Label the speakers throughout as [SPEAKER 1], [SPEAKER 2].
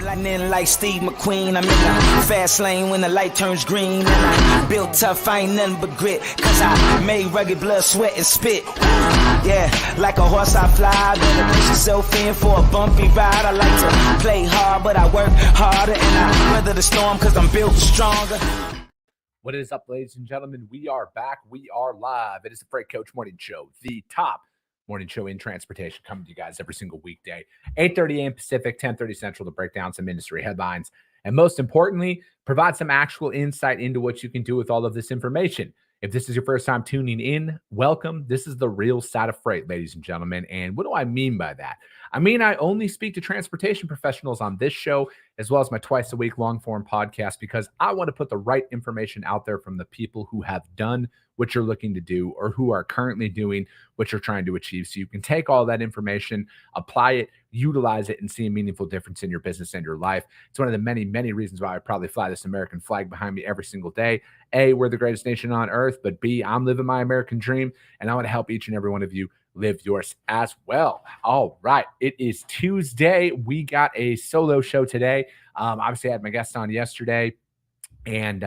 [SPEAKER 1] Lightning like Steve McQueen. I'm in the fast lane when the light turns green. And I built tough, I ain't nothing but grit. Cause I made rugged blood, sweat, and spit. Yeah, like a horse I fly. Better push yourself in for a bumpy ride. I like to play hard, but I work harder. And I weather the storm cause I'm built stronger.
[SPEAKER 2] What is up, ladies and gentlemen? We are back. We are live. It is the Freight Coach Morning Show, the top morning show in transportation, coming to you guys every single weekday, 8:30 a.m. Pacific, 10:30 Central, to break down some industry headlines. And most importantly, provide some actual insight into what you can do with all of this information. If this is your first time tuning in, welcome. This is the real side of freight, ladies and gentlemen. And what do I mean by that? I mean, I only speak to transportation professionals on this show, as well as my twice-a-week long-form podcast, because I want to put the right information out there from the people who have done what you're looking to do or who are currently doing what you're trying to achieve. So you can take all that information, apply it, utilize it, and see a meaningful difference in your business and your life. It's one of the many, many reasons why I probably fly this American flag behind me every single day. A, we're the greatest nation on earth, but B, I'm living my American dream, and I want to help each and every one of you live yours as well. All right. It is Tuesday. We got a solo show today. Obviously, I had my guest on yesterday. And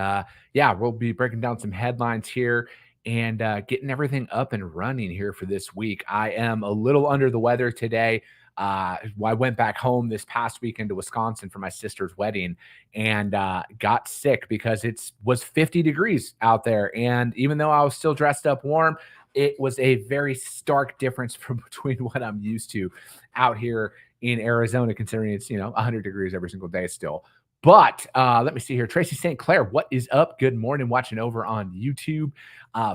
[SPEAKER 2] yeah, we'll be breaking down some headlines here and getting everything up and running here for this week. I am a little under the weather today. I went back home this past weekend to Wisconsin for my sister's wedding and got sick because it was 50 degrees out there. And even though I was still dressed up warm, it was a very stark difference from between what I'm used to out here in Arizona, considering it's, 100 degrees every single day still. But let me see here. Tracy St. Clair, what is up? Good morning, watching over on YouTube.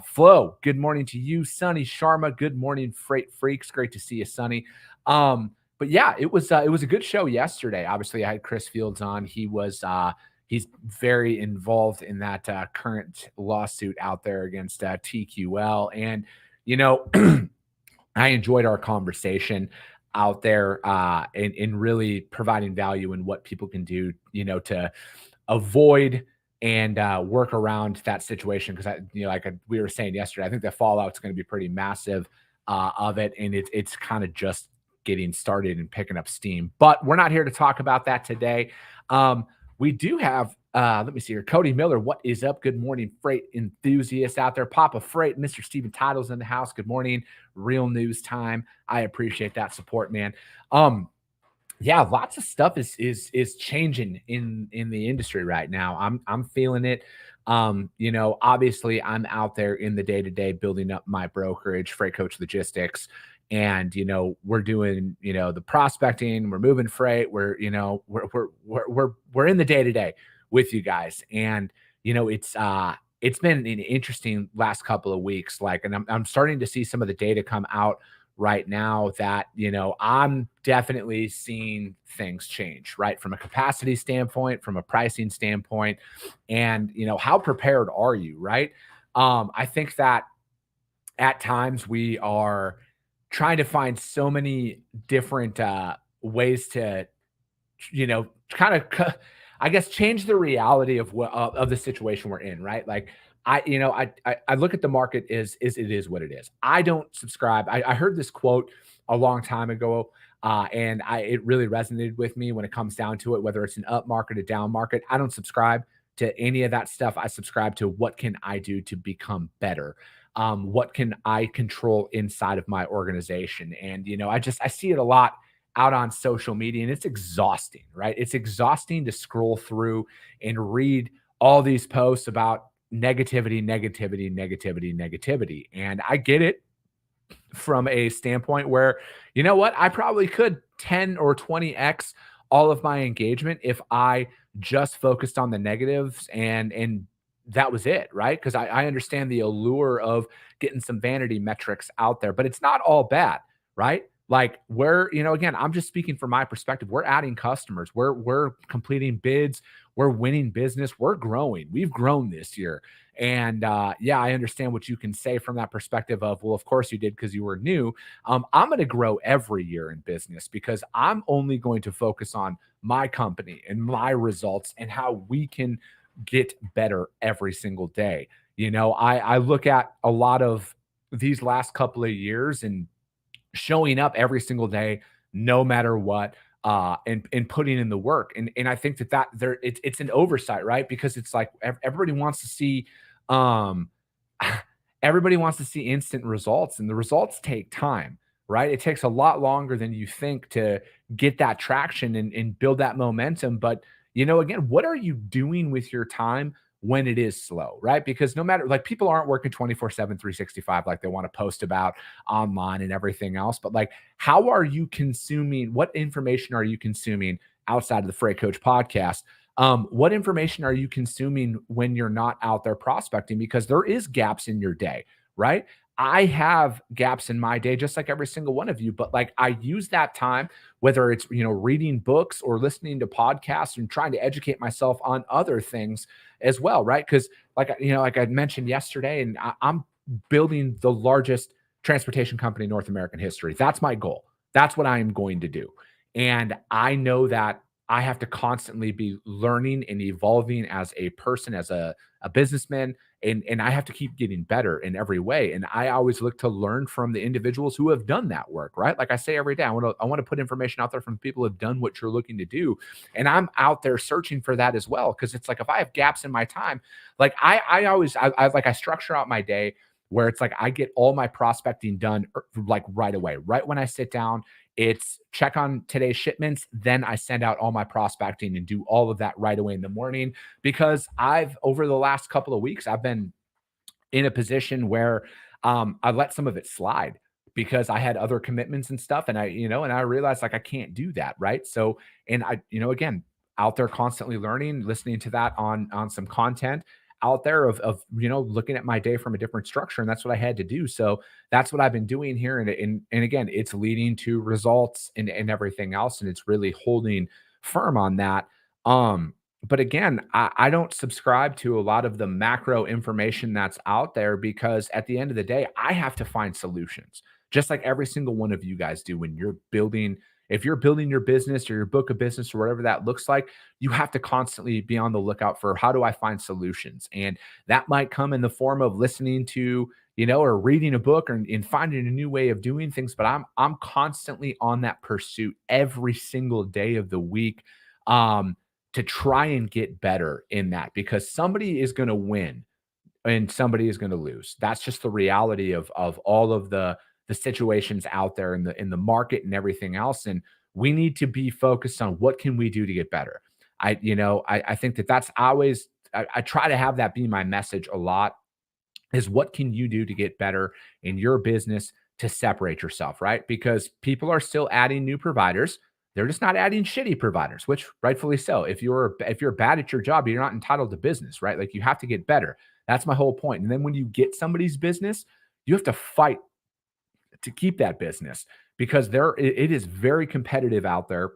[SPEAKER 2] Flo, good morning to you. Sonny Sharma, good morning, Freight Freaks. Great to see you, Sonny. But yeah, it was a good show yesterday. Obviously, I had Chris Fields on. He's very involved in that current lawsuit out there against TQL. And, I enjoyed our conversation out there in really providing value in what people can do, to avoid and work around that situation. Because, we were saying yesterday, I think the fallout is going to be pretty massive of it. And it's kind of just getting started and picking up steam. But we're not here to talk about that today. We do have, let me see here, Cody Miller, what is up? Good morning, freight enthusiasts out there. Papa Freight, Mr. Steven Title's in the house. Good morning. Real news time. I appreciate that support, man. Yeah, lots of stuff is changing in the industry right now. I'm feeling it. Obviously I'm out there in the day-to-day building up my brokerage, Freight Coach Logistics. And, we're doing, the prospecting, we're moving freight. We're in the day-to-day with you guys. And, it's been an interesting last couple of weeks. And I'm starting to see some of the data come out right now that, I'm definitely seeing things change, right? From a capacity standpoint, from a pricing standpoint, and, how prepared are you, right? I think that at times we are trying to find so many different ways to, kind of, I guess, change the reality of what of the situation we're in, right? Like I look at the market it is what it is. I don't subscribe. I heard this quote a long time ago, and it really resonated with me when it comes down to it, whether it's an up market, a down market. I don't subscribe to any of that stuff. I subscribe to what can I do to become better. What can I control inside of my organization? And, I see it a lot out on social media, and it's exhausting, right? It's exhausting to scroll through and read all these posts about negativity. And I get it from a standpoint where, I probably could 10 or 20x all of my engagement if I just focused on the negatives and that was it, right? Because I understand the allure of getting some vanity metrics out there, but it's not all bad, right? Like again, I'm just speaking from my perspective. We're adding customers. We're completing bids. We're winning business. We're growing. We've grown this year. And yeah, I understand what you can say from that perspective of, well, of course you did because you were new. I'm going to grow every year in business because I'm only going to focus on my company and my results and how we can get better every single day. I look at a lot of these last couple of years and showing up every single day, no matter what, and putting in the work. And I think that there it's an oversight, right? Because it's like everybody wants to see um everybody wants to see instant results, and the results take time, right? It takes a lot longer than you think to get that traction and build that momentum. But again, what are you doing with your time when it is slow, right? Because no matter, like, people aren't working 24/7, 365 like they want to post about online and everything else. But like, how are you consuming? What information are you consuming outside of the Freight Coach podcast? What information are you consuming when you're not out there prospecting? Because there is gaps in your day, right? I have gaps in my day, just like every single one of you. But like, I use that time, whether it's reading books or listening to podcasts and trying to educate myself on other things as well, right? Because like I mentioned yesterday, and I'm building the largest transportation company in North American history. That's my goal. That's what I am going to do. And I know that I have to constantly be learning and evolving as a person, as a businessman, and I have to keep getting better in every way. And I always look to learn from the individuals who have done that work, right? Like I say every day, I want to put information out there from people who have done what you're looking to do. And I'm out there searching for that as well. Cause it's like, if I have gaps in my time, like I structure out my day where it's like I get all my prospecting done like right away, right when I sit down. It's check on today's shipments. Then I send out all my prospecting and do all of that right away in the morning, because over the last couple of weeks, I've been in a position where I let some of it slide because I had other commitments and stuff. And I realized, like, I can't do that. Right. So, and again, out there constantly learning, listening to that on some content out there of looking at my day from a different structure. And that's what I had to do. So that's what I've been doing here. And again, it's leading to results and everything else. And it's really holding firm on that. But again, I don't subscribe to a lot of the macro information that's out there, because at the end of the day, I have to find solutions, just like every single one of you guys do when you're building. If you're building your business or your book of business or whatever that looks like, you have to constantly be on the lookout for, how do I find solutions? And that might come in the form of listening to, or reading a book, or in finding a new way of doing things. But I'm constantly on that pursuit every single day of the week. To try and get better in that, because somebody is going to win and somebody is going to lose. That's just the reality of all of the situations out there in the market and everything else. And we need to be focused on, what can we do to get better? I think that's always, I try to have that be my message a lot, is what can you do to get better in your business to separate yourself, right? Because people are still adding new providers. They're just not adding shitty providers, which rightfully so. If you're bad at your job, you're not entitled to business, right? Like, you have to get better. That's my whole point. And then when you get somebody's business, you have to fight to keep that business, because it is very competitive out there.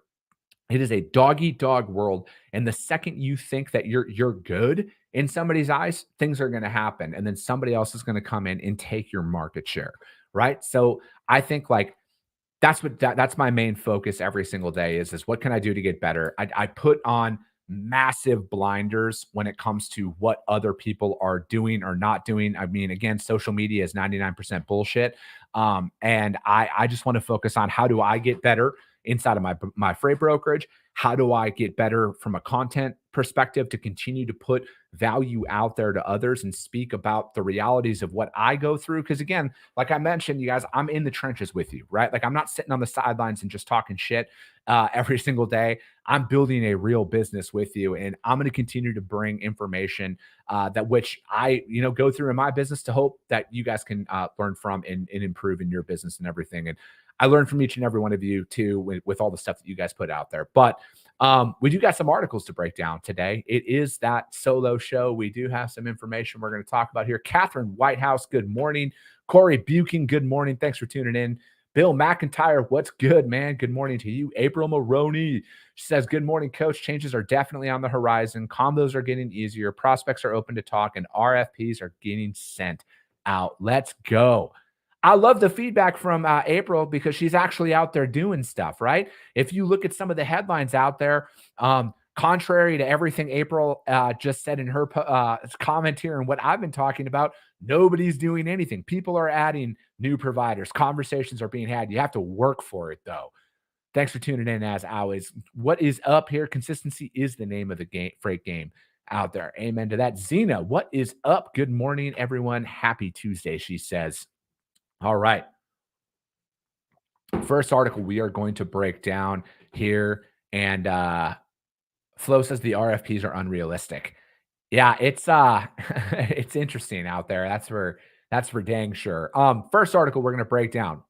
[SPEAKER 2] It is a dog eat dog world. And the second you think that you're good in somebody's eyes, things are going to happen. And then somebody else is going to come in and take your market share. Right. So I think, like, that's my main focus every single day is what can I do to get better? I put on massive blinders when it comes to what other people are doing or not doing. I mean, again, social media is 99% bullshit. And I just want to focus on, how do I get better inside of my freight brokerage? How do I get better from a content perspective to continue to put value out there to others and speak about the realities of what I go through? Because again, like I mentioned, you guys, I'm in the trenches with you, right? Like, I'm not sitting on the sidelines and just talking shit every single day. I'm building a real business with you, and I'm going to continue to bring information that which I, go through in my business, to hope that you guys can learn from and improve in your business and everything. And I learned from each and every one of you too, with all the stuff that you guys put out there. But we do got some articles to break down today. It is that solo show. We do have some information we're going to talk about here. Catherine Whitehouse, good morning. Corey Buchan, good morning. Thanks for tuning in. Bill McIntyre, what's good, man? Good morning to you. April Maroney, she says, good morning, coach. Changes are definitely on the horizon. Combos are getting easier. Prospects are open to talk, and RFPs are getting sent out. Let's go. I love the feedback from April, because she's actually out there doing stuff, right? If you look at some of the headlines out there, contrary to everything April just said in her comment here and what I've been talking about, nobody's doing anything. People are adding new providers. Conversations are being had. You have to work for it, though. Thanks for tuning in as always. What is up here? Consistency is the name of the game, freight game out there. Amen to that. Zena, what is up? Good morning, everyone. Happy Tuesday, she says. All right. First article we are going to break down here. And Flo says the RFPs are unrealistic. Yeah, it's it's interesting out there. That's for dang sure. First article we're going to break down.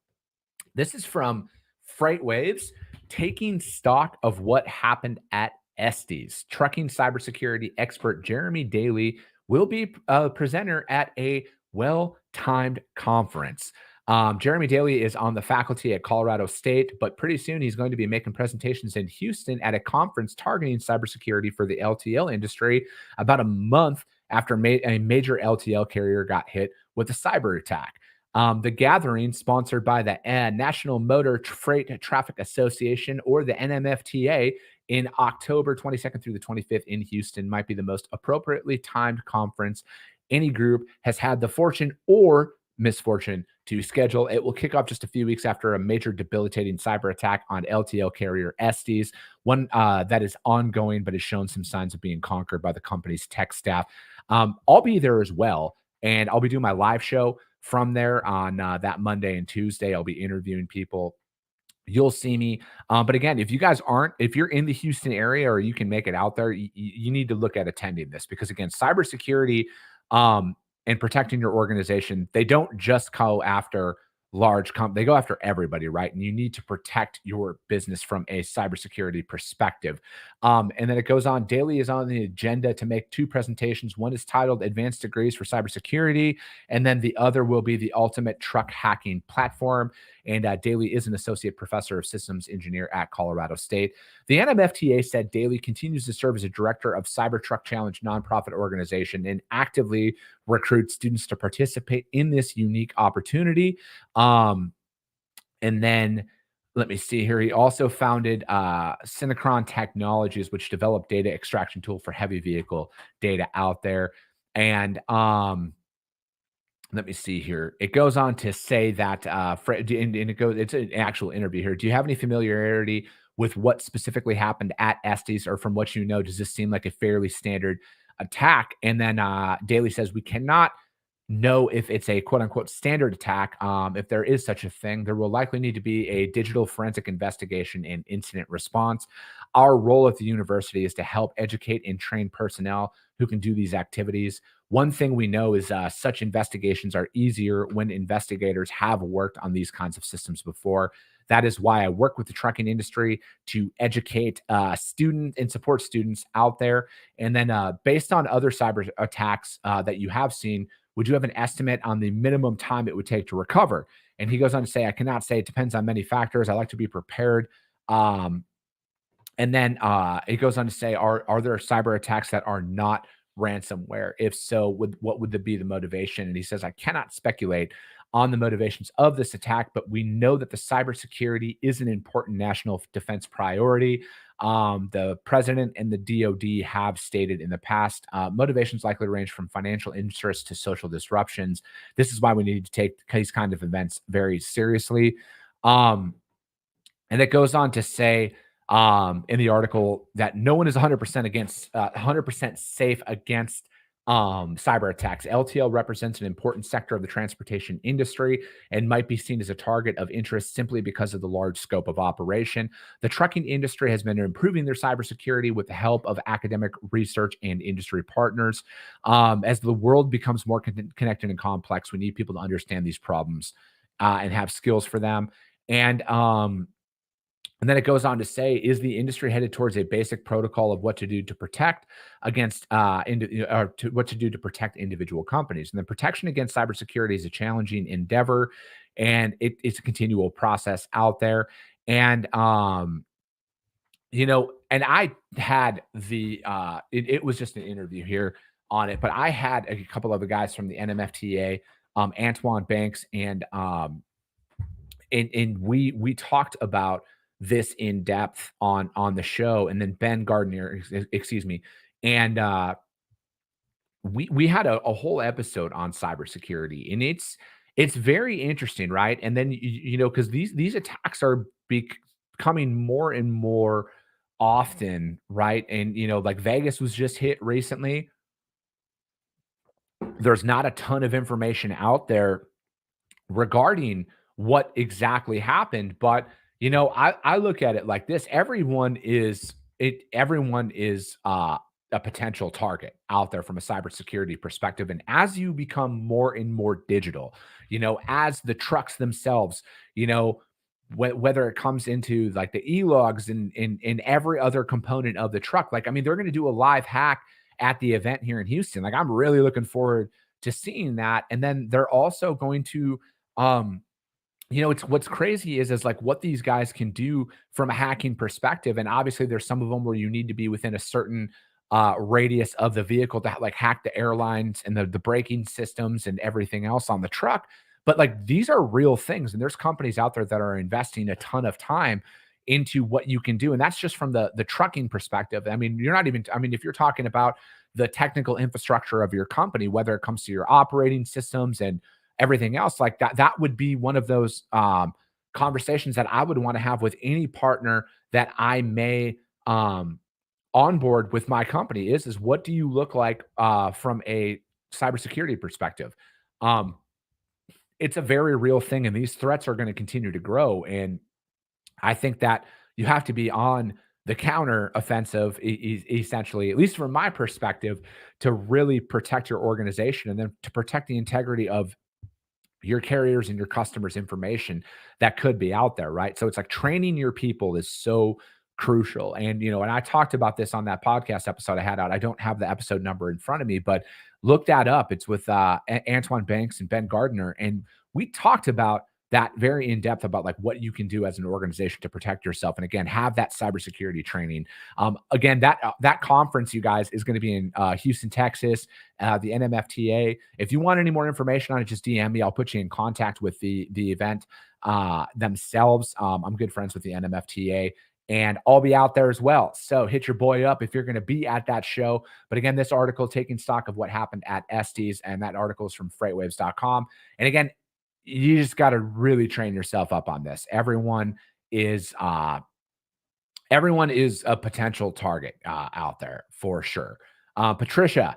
[SPEAKER 2] This is from Freight Waves, taking stock of what happened at Estes. Trucking cybersecurity expert Jeremy Daly will be a presenter at a well-timed conference. Jeremy Daly is on the faculty at Colorado State, but pretty soon he's going to be making presentations in Houston at a conference targeting cybersecurity for the LTL industry about a month after a major LTL carrier got hit with a cyber attack. The gathering, sponsored by the National Motor Freight Traffic Association, or the NMFTA, in October 22nd through the 25th in Houston, might be the most appropriately timed conference any group has had the fortune or misfortune to schedule. It will kick off just a few weeks after a major debilitating cyber attack on LTL carrier Estes, one that is ongoing but has shown some signs of being conquered by the company's tech staff. I'll be there as well, and I'll be doing my live show from there on that Monday and Tuesday. I'll be interviewing people. You'll see me. But again, if you're in the Houston area or you can make it out there, you need to look at attending this, because again, cybersecurity and protecting your organization, they don't just go after they go after everybody, right? And you need to protect your business from a cybersecurity perspective. And then it goes on. Daly is on the agenda to make two presentations. One is titled Advanced Degrees for Cybersecurity, and then the other will be the Ultimate Truck Hacking Platform. And Daly is an associate professor of systems engineer at Colorado State. The NMFTA said Daly continues to serve as a director of Cybertruck Challenge nonprofit organization and actively recruits students to participate in this unique opportunity. And then let me see here. He also founded Synchron Technologies, which developed data extraction tool for heavy vehicle data out there. And let me see here. It goes on to say that, it's an actual interview here. Do you have any familiarity with what specifically happened at Estes, or from what you know, does this seem like a fairly standard attack? And then Daly says, we cannot know if it's a quote unquote standard attack. If there is such a thing, there will likely need to be a digital forensic investigation and incident response. Our role at the university is to help educate and train personnel who can do these activities. One thing we know is such investigations are easier when investigators have worked on these kinds of systems before. That is why I work with the trucking industry to educate students and support students out there. And then based on other cyber attacks that you have seen, would you have an estimate on the minimum time it would take to recover? And he goes on to say, I cannot say. It depends on many factors. I like to be prepared. And then it goes on to say, are there cyber attacks that are not ransomware? If so, what would be the motivation? And he says, I cannot speculate on the motivations of this attack, but we know that the cybersecurity is an important national defense priority. The president and the DoD have stated in the past, motivations likely range from financial interest to social disruptions. This is why we need to take these kind of events very seriously. And it goes on to say in the article that no one is 100% safe against cyber attacks. LTL represents an important sector of the transportation industry and might be seen as a target of interest simply because of the large scope of operation. The trucking industry has been improving their cybersecurity with the help of academic research and industry partners. As the world becomes more connected and complex, we need people to understand these problems and have skills for them. And then it goes on to say, is the industry headed towards a basic protocol of what to do to protect against, what to do to protect individual companies? And then protection against cybersecurity is a challenging endeavor, and it's a continual process out there. And, and I had it was just an interview here on it, but I had a couple of the guys from the NMFTA, Antoine Banks, and we talked about this in depth on the show, and then Ben Gardner, excuse me, and we had a whole episode on cybersecurity, and it's very interesting, right? And then because these attacks are coming more and more often, right? And, like Vegas was just hit recently. There's not a ton of information out there regarding what exactly happened. But I look at it like this: everyone is a potential target out there from a cybersecurity perspective. And as you become more and more digital, as the trucks themselves, whether it comes into like the e-logs and in every other component of the truck, like, I mean, they're going to do a live hack at the event here in Houston. Like, I'm really looking forward to seeing that. And then they're also going to, it's what's crazy is like what these guys can do from a hacking perspective. And obviously there's some of them where you need to be within a certain radius of the vehicle to like hack the airlines and the braking systems and everything else on the truck. But like, these are real things. And there's companies out there that are investing a ton of time into what you can do. And that's just from the trucking perspective. I mean, if you're talking about the technical infrastructure of your company, whether it comes to your operating systems and everything else like that would be one of those conversations that I would want to have with any partner that I may onboard with my company is what do you look like from a cybersecurity perspective? It's a very real thing, and these threats are going to continue to grow. And I think that you have to be on the counter offensive, essentially, at least from my perspective, to really protect your organization and then to protect the integrity of your carriers and your customers' information that could be out there, right? So it's like training your people is so crucial. And, and I talked about this on that podcast episode I had out. I don't have the episode number in front of me, but look that up. It's with Antoine Banks and Ben Gardner. And we talked about that very in depth about like what you can do as an organization to protect yourself. And again, have that cybersecurity training. Again, that conference, you guys, is going to be in Houston, Texas, the NMFTA. If you want any more information on it, just DM me. I'll put you in contact with the event themselves. I'm good friends with the NMFTA. And I'll be out there as well. So hit your boy up if you're going to be at that show. But again, this article taking stock of what happened at Estes, and that article is from freightwaves.com. And again, you just got to really train yourself up on this. Everyone is a potential target out there for sure. Patricia,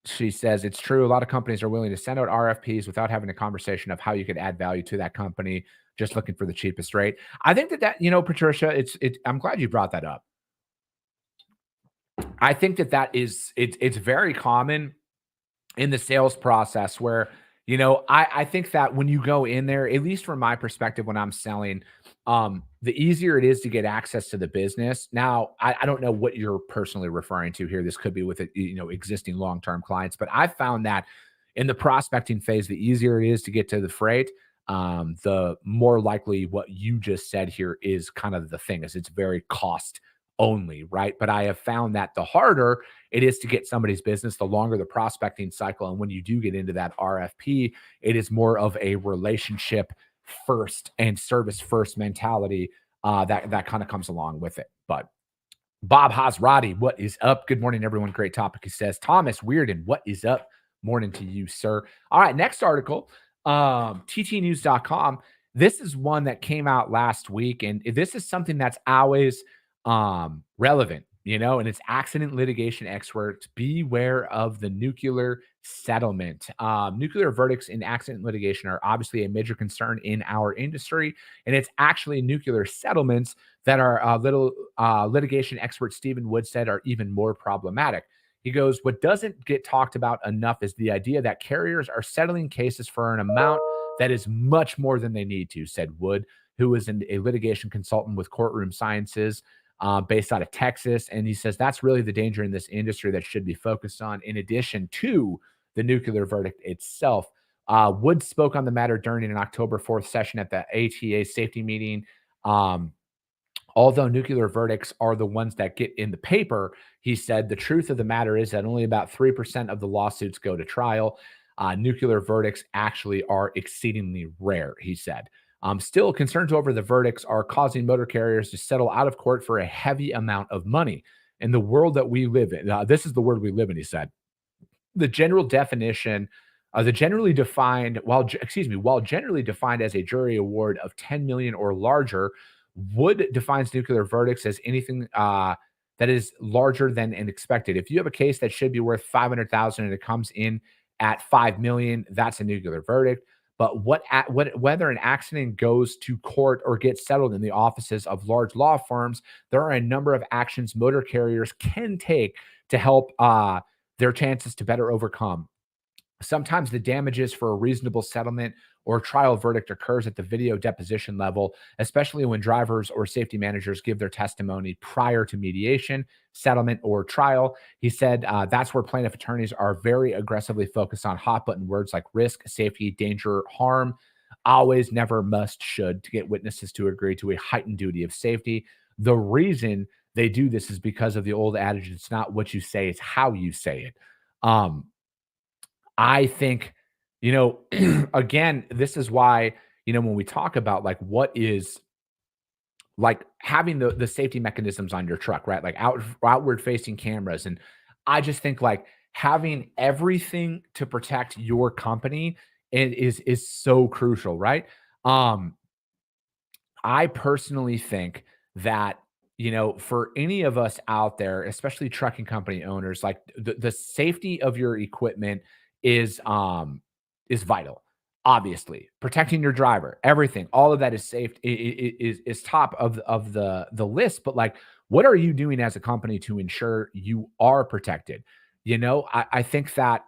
[SPEAKER 2] she says, it's true. A lot of companies are willing to send out RFPs without having a conversation of how you could add value to that company, just looking for the cheapest rate. I think that, Patricia, I'm glad you brought that up. I think it's very common in the sales process where, I think that when you go in there, at least from my perspective, when I'm selling, the easier it is to get access to the business. Now, I don't know what you're personally referring to here. This could be with, existing long-term clients, but I've found that in the prospecting phase, the easier it is to get to the freight, the more likely what you just said here is kind of the thing, is it's very cost only, right? But I have found that the harder it is to get somebody's business, the longer the prospecting cycle. And when you do get into that RFP, it is more of a relationship first and service first mentality that kind of comes along with it. But Bob Hasrati, what is up? Good morning, everyone. Great topic. He says, Thomas Weirden, what is up? Morning to you, sir. All right, next article, ttnews.com. This is one that came out last week, and this is something that's always relevant, and it's accident litigation experts. Beware of the nuclear settlement. Nuclear verdicts in accident litigation are obviously a major concern in our industry, and it's actually nuclear settlements that are litigation expert Stephen Wood said are even more problematic. He goes, what doesn't get talked about enough is the idea that carriers are settling cases for an amount that is much more than they need to, said Wood, who is a litigation consultant with Courtroom Sciences, based out of Texas. And he says that's really the danger in this industry that should be focused on, in addition to the nuclear verdict itself. Wood spoke on the matter during an October 4th session at the ATA safety meeting. Although nuclear verdicts are the ones that get in the paper, he said the truth of the matter is that only about 3% of the lawsuits go to trial. Nuclear verdicts actually are exceedingly rare, he said. Still, concerns over the verdicts are causing motor carriers to settle out of court for a heavy amount of money. In the world that we live in, this is the world we live in, he said. The general definition, while generally defined as a jury award of $10 million or larger, Wood defines nuclear verdicts as anything that is larger than expected. If you have a case that should be worth 500,000 and it comes in at 5 million, that's a nuclear verdict. But whether an accident goes to court or gets settled in the offices of large law firms, there are a number of actions motor carriers can take to help their chances to better overcome. Sometimes the damages for a reasonable settlement or trial verdict occurs at the video deposition level, especially when drivers or safety managers give their testimony prior to mediation, settlement, or trial. He said that's where plaintiff attorneys are very aggressively focused on hot button words like risk, safety, danger, harm, always, never, must, should, to get witnesses to agree to a heightened duty of safety. The reason they do this is because of the old adage, it's not what you say, it's how you say it. I think, again, this is why, when we talk about like what is like having the safety mechanisms on your truck, right? Like outward facing cameras. And I just think like having everything to protect your company is so crucial, right? I personally think that, for any of us out there, especially trucking company owners, like the safety of your equipment is vital. Obviously, protecting your driver, everything, all of that is safe, is top of the list. But like, what are you doing as a company to ensure you are protected? I think that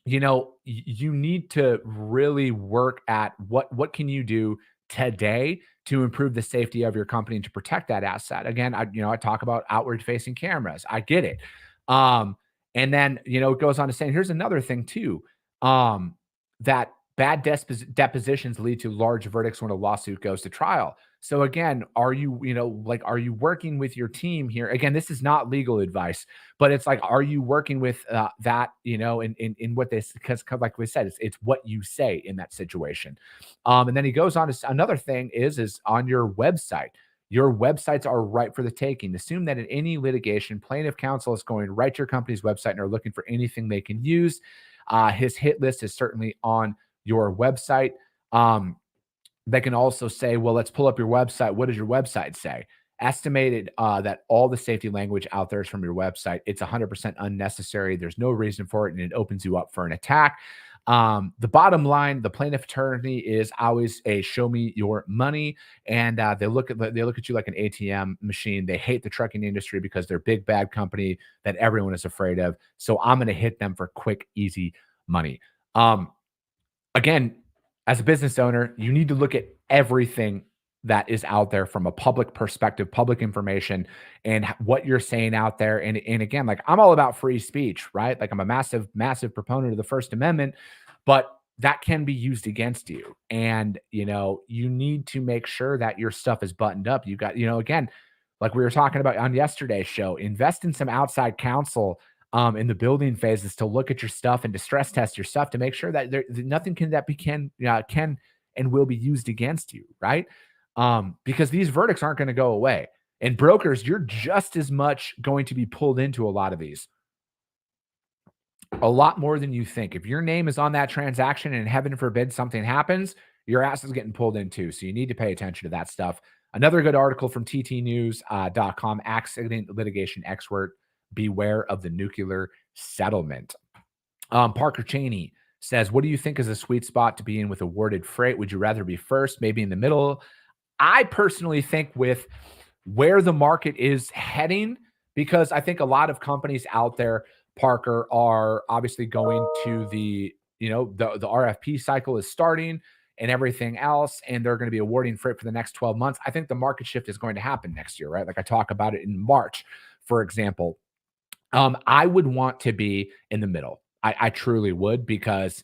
[SPEAKER 2] you need to really work at what can you do today to improve the safety of your company and to protect that asset. Again, I talk about outward facing cameras. I get it. And then, it goes on to say, here's another thing too, that bad depositions lead to large verdicts when a lawsuit goes to trial. So again, are you working with your team here? Again, this is not legal advice, but it's like, are you working with that, in what this, because like we said, it's what you say in that situation. And then he goes on to another thing is on your website. Your websites are ripe for the taking. Assume that in any litigation, plaintiff counsel is going right to your company's website and are looking for anything they can use. His hit list is certainly on your website. They can also say, well, let's pull up your website. What does your website say? Estimated that all the safety language out there is from your website. It's 100% unnecessary. There's no reason for it, and it opens you up for an attack. The bottom line, the plaintiff attorney is always a show me your money, and they look at you like an ATM machine. They hate the trucking industry because they're a big bad company that everyone is afraid of. So I'm going to hit them for quick, easy money. Again, as a business owner, you need to look at everything that is out there from a public perspective, public information, and what you're saying out there. And again, like I'm all about free speech, right? Like I'm a massive, massive proponent of the First Amendment, but that can be used against you. And, you need to make sure that your stuff is buttoned up. You got, again, like we were talking about on yesterday's show, invest in some outside counsel in the building phases to look at your stuff and to stress test your stuff to make sure that nothing can and will be used against you, right? Because these verdicts aren't going to go away. And brokers, you're just as much going to be pulled into a lot of these. A lot more than you think. If your name is on that transaction and heaven forbid something happens, your ass is getting pulled into. So you need to pay attention to that stuff. Another good article from ttnews.com, accident litigation expert, beware of the nuclear settlement. Parker Cheney says, what do you think is a sweet spot to be in with awarded freight? Would you rather be first, maybe in the middle? I personally think with where the market is heading, because I think a lot of companies out there, Parker, are obviously going to the RFP cycle is starting and everything else, and they're going to be awarding freight for the next 12 months. I think the market shift is going to happen next year, right? Like I talk about it in March, for example. I would want to be in the middle. I truly would, because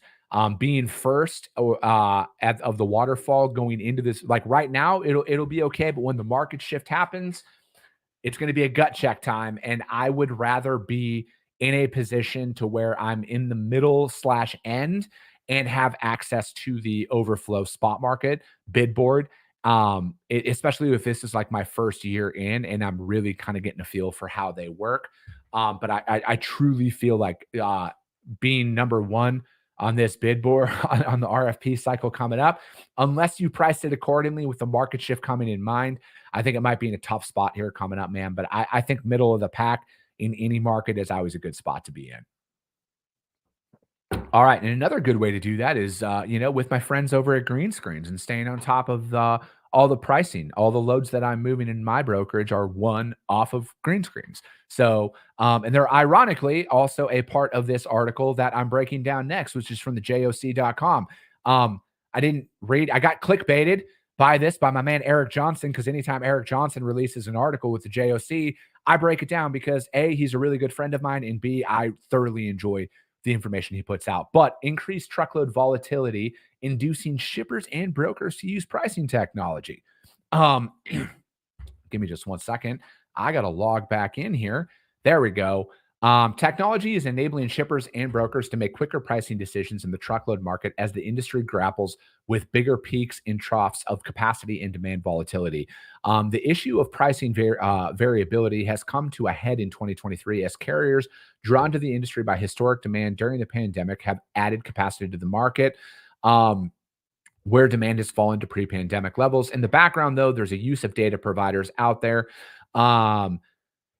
[SPEAKER 2] being first of the waterfall going into this, like right now, it'll be okay. But when the market shift happens, it's going to be a gut check time. And I would rather be in a position to where I'm in the middle / end and have access to the overflow spot market bid board. Especially if this is like my first year in and I'm really kind of getting a feel for how they work. But I truly feel like being number one on this bid board on the RFP cycle coming up, unless you priced it accordingly with the market shift coming in mind. I think it might be in a tough spot here coming up, man. But I think middle of the pack in any market is always a good spot to be in. All right, and another good way to do that is, with my friends over at Green Screens and staying on top of all the pricing. All the loads that I'm moving in my brokerage are one off of Green Screens. So, and they're ironically also a part of this article that I'm breaking down next, which is from the JOC.com. I didn't read, I got clickbaited by my man Eric Johnson, because anytime Eric Johnson releases an article with the JOC, I break it down because A, he's a really good friend of mine, and B, I thoroughly enjoy the information he puts out. But increased truckload volatility inducing shippers and brokers to use pricing technology. Give me just 1 second. I got to log back in here. There we go. Technology is enabling shippers and brokers to make quicker pricing decisions in the truckload market as the industry grapples with bigger peaks and troughs of capacity and demand volatility. The issue of pricing variability has come to a head in 2023 as carriers drawn to the industry by historic demand during the pandemic have added capacity to the market. Where demand has fallen to pre-pandemic levels. In the background, though, there's a use of data providers out there.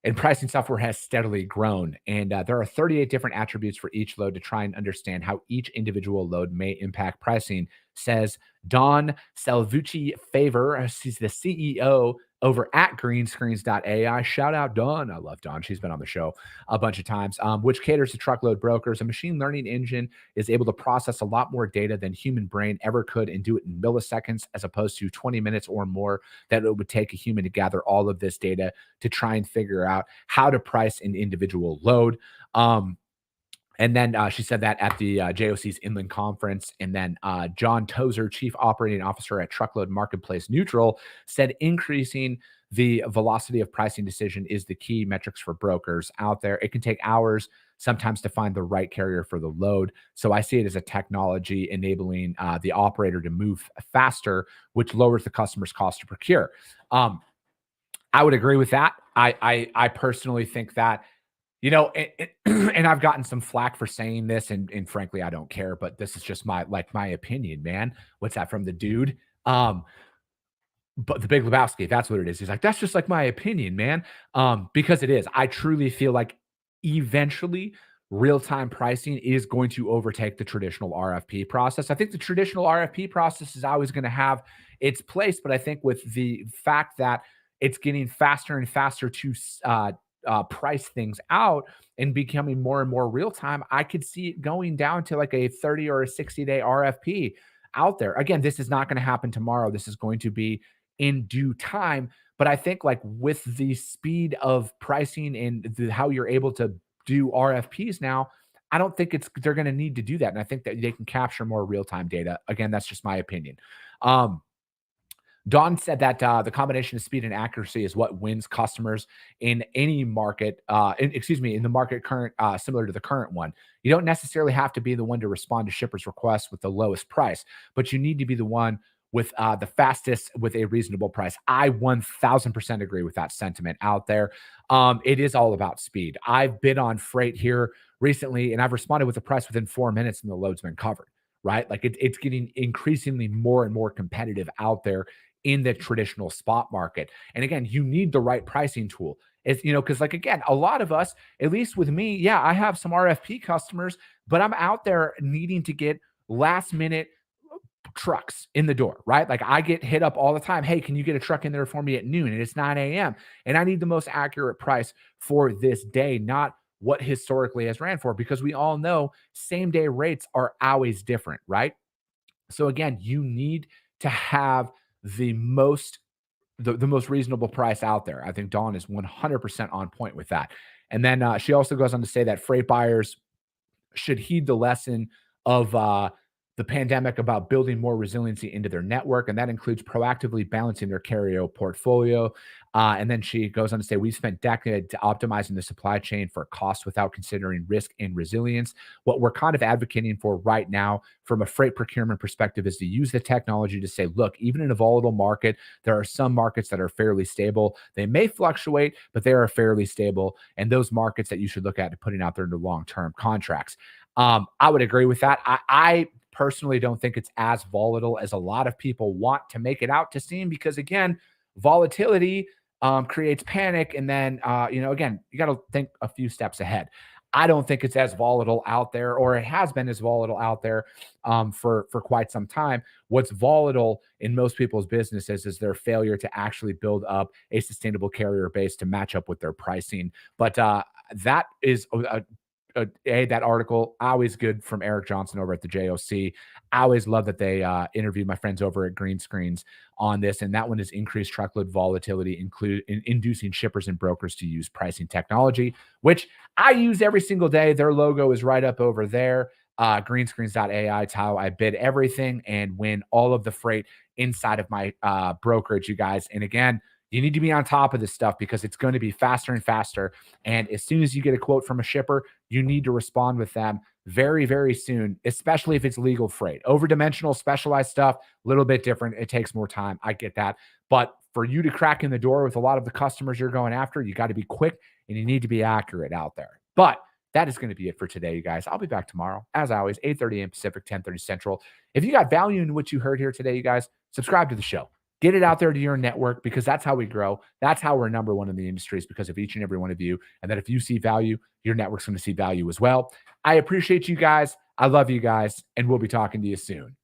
[SPEAKER 2] And pricing software has steadily grown. And there are 38 different attributes for each load to try and understand how each individual load may impact pricing, says Don Salvucci Favor. She's the CEO over at greenscreens.ai. Shout out Dawn. I love Dawn. She's been on the show a bunch of times, which caters to truckload brokers. A machine learning engine is able to process a lot more data than human brain ever could and do it in milliseconds, as opposed to 20 minutes or more that it would take a human to gather all of this data to try and figure out how to price an individual load. And then she said that at the JOC's Inland Conference. And then John Tozer, Chief Operating Officer at Truckload Marketplace Neutral, said increasing the velocity of pricing decision is the key metrics for brokers out there. It can take hours sometimes to find the right carrier for the load. So I see it as a technology enabling the operator to move faster, which lowers the customer's cost to procure. I would agree with that. I personally think that, and I've gotten some flack for saying this, and frankly, I don't care, but this is just my opinion, man. What's that from the dude? But the Big Lebowski, that's what it is. He's like, that's just like my opinion, man. Because it is. I truly feel like eventually real-time pricing is going to overtake the traditional RFP process. I think the traditional RFP process is always going to have its place, but I think with the fact that it's getting faster and faster to price things out and becoming more and more real time, I could see it going down to like a 30 or a 60-day RFP out there. Again, this is not going to happen tomorrow. This is going to be in due time. But I think like with the speed of pricing and how you're able to do RFPs now, I don't think they're going to need to do that. And I think that they can capture more real-time data. Again, that's just my opinion. Don said that the combination of speed and accuracy is what wins customers in any market, in the market current, similar to the current one. You don't necessarily have to be the one to respond to shippers' requests with the lowest price, but you need to be the one with the fastest with a reasonable price. I 1000% agree with that sentiment out there. It is all about speed. I've bid on freight here recently, and I've responded with the price within 4 minutes, and the load's been covered, right? Like it's getting increasingly more and more competitive out there in the traditional spot market. And again, you need the right pricing tool. It's, because like, again, a lot of us, at least with me, yeah, I have some RFP customers, but I'm out there needing to get last minute trucks in the door, right? Like I get hit up all the time. Hey, can you get a truck in there for me at noon? And it's 9 a.m. And I need the most accurate price for this day, not what historically has ran for, because we all know same day rates are always different, right? So again, you need to have the most reasonable price out there. I think Dawn is 100% on point with that. And then she also goes on to say that freight buyers should heed the lesson of the pandemic about building more resiliency into their network, and that includes proactively balancing their carrier portfolio. And then she goes on to say, we've spent decades optimizing the supply chain for cost without considering risk and resilience. What we're kind of advocating for right now from a freight procurement perspective is to use the technology to say, look, even in a volatile market, there are some markets that are fairly stable. They may fluctuate, but they are fairly stable. And those markets that you should look at putting out there into long-term contracts. I would agree with that. I personally don't think it's as volatile as a lot of people want to make it out to seem, because again, volatility creates panic. And then, again, you got to think a few steps ahead. I don't think it's as volatile out there, or it has been as volatile out there for quite some time. What's volatile in most people's businesses is their failure to actually build up a sustainable carrier base to match up with their pricing. But that is that article, always good, from Eric Johnson over at the JOC. I always love that they interviewed my friends over at Green Screens on this, and that one is increased truckload volatility, inducing shippers and brokers to use pricing technology, which I use every single day. Their logo is right up over there. Greenscreens.ai. It's how I bid everything and win all of the freight inside of my brokerage, you guys. And again, you need to be on top of this stuff because it's going to be faster and faster. And as soon as you get a quote from a shipper, you need to respond with them very, very soon, especially if it's legal freight. Overdimensional, specialized stuff, a little bit different. It takes more time. I get that. But for you to crack in the door with a lot of the customers you're going after, you got to be quick and you need to be accurate out there. But that is going to be it for today, you guys. I'll be back tomorrow, as always, 8:30 a.m. Pacific, 10:30 Central. If you got value in what you heard here today, you guys, subscribe to the show. Get it out there to your network, because that's how we grow. That's how we're number one in the industry, is because of each and every one of you. And that if you see value, your network's going to see value as well. I appreciate you guys. I love you guys. And we'll be talking to you soon.